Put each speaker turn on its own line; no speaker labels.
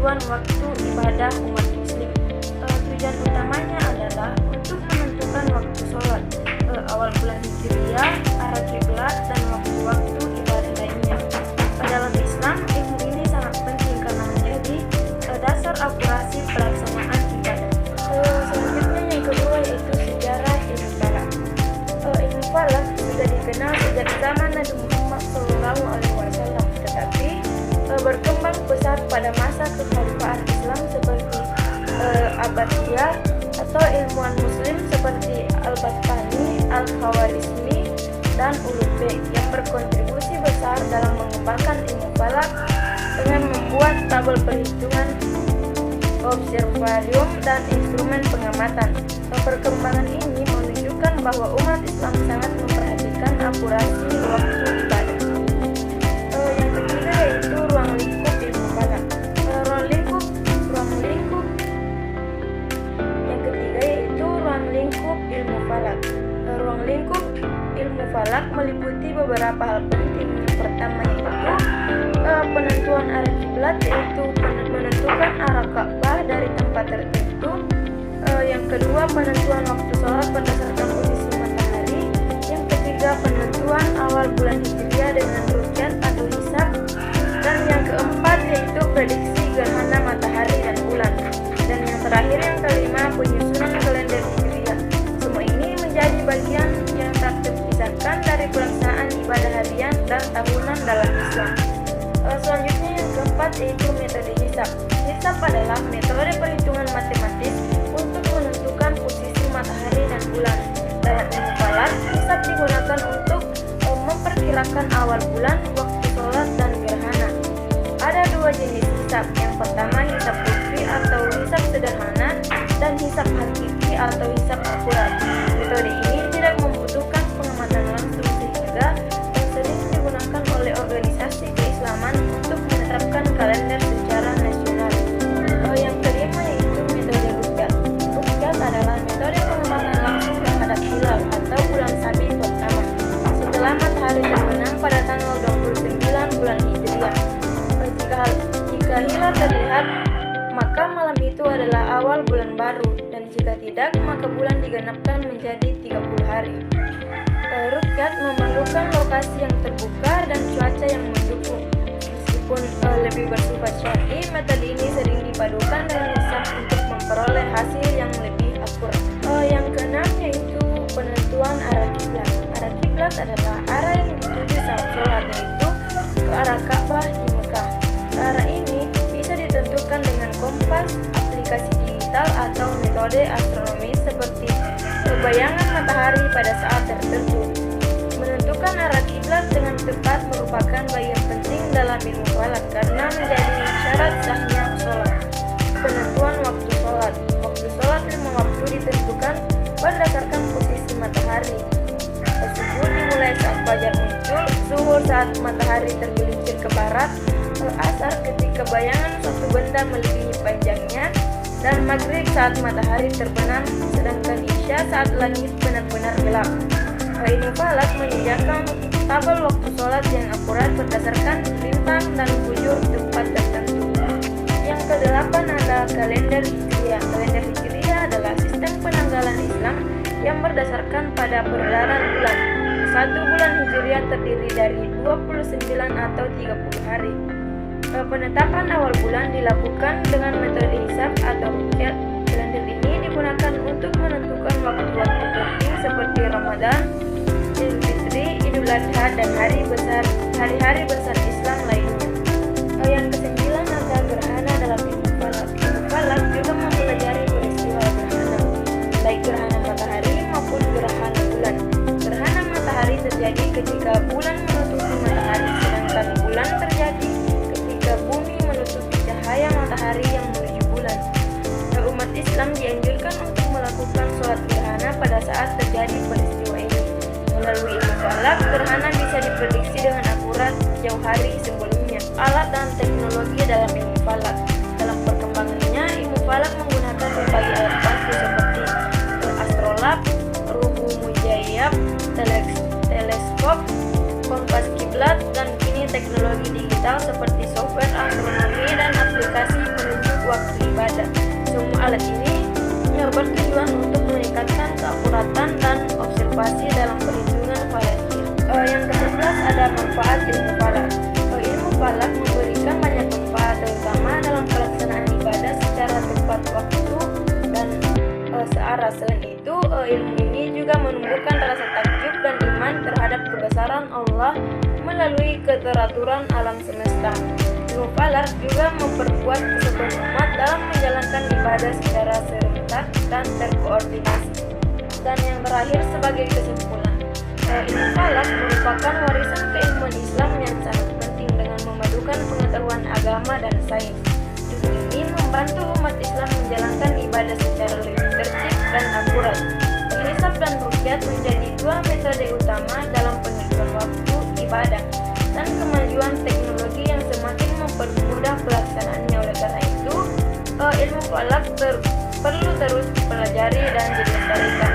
penentuan waktu ibadah umat muslim. Tujuan utamanya adalah untuk menentukan waktu sholat, awal bulan Hijriah, arah kiblat, dan waktu-waktu ibadah lainnya. Dalam Islam, ilmu ini sangat penting karena menjadi dasar akurasi pelaksanaan ibadah. Selanjutnya yang kedua yaitu sejarah ilmu falak. Ilmu falak sudah dikenal sejak zaman Nabi Muhammad SAW, tetapi berkembang pesat pada masa kekhalifahan Islam seperti Abbasiyah atau ilmuwan muslim seperti Al-Bastami, Al-Khawarizmi, dan Ulugh Beg yang berkontribusi besar dalam mengembangkan ilmu falak dengan membuat tabel perhitungan, observarium, dan instrumen pengamatan. Perkembangan ini menunjukkan bahwa umat Islam sangat memperhatikan akurasi waktu ibadah. Yang ketiga yaitu ruang lingkup ilmu falak. Yang ketiga yaitu ruang lingkup ilmu falak. Ruang lingkup ilmu falak meliputi beberapa hal penting. Yang pertama yaitu penentuan arah kiblat, yaitu menentukan arah Ka'bah dari tempat tertentu. Yang kedua, penentuan waktu sholat berdasarkan posisi matahari. Yang ketiga, penentuan awal bulan Hijriah dengan rukyat atau hisab. Dan yang keempat yaitu prediksi gerhana matahari dan bulan. Dan yang terakhir yang kelima, penyusunan kalender Hijriah. Semua ini menjadi bagian yang tak terpisahkan dari pelaksanaan ibadah harian dan tahunan dalam Islam. Selanjutnya yang keempat yaitu metode hisab. Hisab adalah metode perhitungan matematis untuk menentukan posisi matahari dan bulan. Dalam ilmu falak, hisab digunakan untuk memperkirakan awal bulan, waktu sholat, dan gerhana. Ada dua jenis hisab. Yang pertama hisab fikri atau hisab sederhana, dan hisab hakiki atau hisab akurat. Metode ini tidak membutuhkan pengamatan langsung sehingga sering digunakan oleh organisasi keislaman untuk menetapkan kalender secara nasional. Yang kelima yaitu metode rukyat. Rukyat adalah metode pengamatan langsung terhadap hilal atau bulan sabit pertama setelah matahari terbenam pada tanggal 29 bulan Hijriah. Jika hilal terlihat, maka malam itu adalah awal bulan baru, dan jika tidak, maka bulan digenapkan menjadi 30 hari. Rukyat memerlukan lokasi yang terbuka dan cuaca yang mendukung. Meskipun lebih bersifat syar'i, metode ini sering dipadukan dengan hisab untuk memperoleh hasil yang lebih akurat. Yang keenam yaitu penentuan arah kiblat. Arah kiblat adalah arah yang dituju saat sholat, yaitu ke arah Ka'bah di Mekah. Arah ini bisa ditentukan dengan kompas, aplikasi digital, atau metode astronomis seperti bayangan matahari pada saat tertentu. Menentukan arah kiblat dengan tepat merupakan bagian penting dalam ilmu falak karena menjadi syarat sahnya sholat. Penentuan waktu sholat. Waktu sholat 5 waktu ditentukan berdasarkan posisi matahari. Subuh dimulai saat fajar muncul, zuhur saat matahari tergelincir ke barat, asar ketika bayangan suatu benda melebihi panjangnya, dan maghrib saat matahari terbenam, sedangkan isya saat langit benar-benar gelap. Ilmu falak menyediakan tabel waktu sholat yang akurat berdasarkan lintang dan bujur tempat tertentu. Yang kedelapan adalah kalender Hijriah. Kalender Hijriah adalah sistem penanggalan Islam yang berdasarkan pada peredaran bulan. Satu bulan Hijriah terdiri dari 29 atau 30 hari. Penetapan awal bulan dilakukan dengan metode hisab atau rukyat. Kalender ini digunakan untuk menentukan waktu-waktu penting seperti Ramadan, Idul Fitri, Idul Adha, dan hari-hari besar Islam lainnya. Yang kesembilan adalah gerhana dalam ilmu falak. Ilmu falak juga mempelajari peristiwa gerhana, baik gerhana matahari maupun gerhana bulan. Gerhana matahari terjadi ketika bulan menutupi matahari, sedangkan bulan terjadi ketika bumi menutupi cahaya matahari yang menuju bulan. Umat Islam dianjurkan untuk melakukan sholat gerhana pada saat terjadi peristiwa ini. Melalui ilmu falak, gerhana bisa diprediksi dengan akurat jauh hari sebelumnya. Alat dan teknologi dalam ilmu falak. Dalam perkembangannya, ilmu falak menggunakan berbagai alat bantu seperti astrolab, ruhu mujayyab, teleskop, kompas kiblat, dan kini teknologi digital seperti software astronomi dan aplikasi penunjuk alat ini bertujuan untuk meningkatkan keakuratan dan observasi dalam perhitungan falakiyah. Yang ke-11 ada manfaat ilmu falak. Ilmu falak memberikan banyak manfaat, terutama dalam pelaksanaan ibadah secara tepat waktu dan searah. Selain itu, ilmu ini juga menumbuhkan rasa takjub dan iman terhadap kebesaran Allah melalui keteraturan alam semesta. Ilmu falak juga memperkuat kesatuan umat dalam menjalankan ibadah secara serentak dan terkoordinasi. Dan yang terakhir sebagai kesimpulan, ilmu falak merupakan warisan keilmuan Islam yang sangat penting dengan memadukan pengetahuan agama dan sains. Ilmu ini membantu umat Islam menjalankan ibadah secara lebih tertib dan akurat. Hisab dan ruqyah menjadi dua metode utama dalam penghitungan waktu ibadah dan kemajuan teknologi yang semakin mempermudah pelaksanaannya. Oleh karena itu, ilmu falak perlu terus dipelajari dan dilestarikan.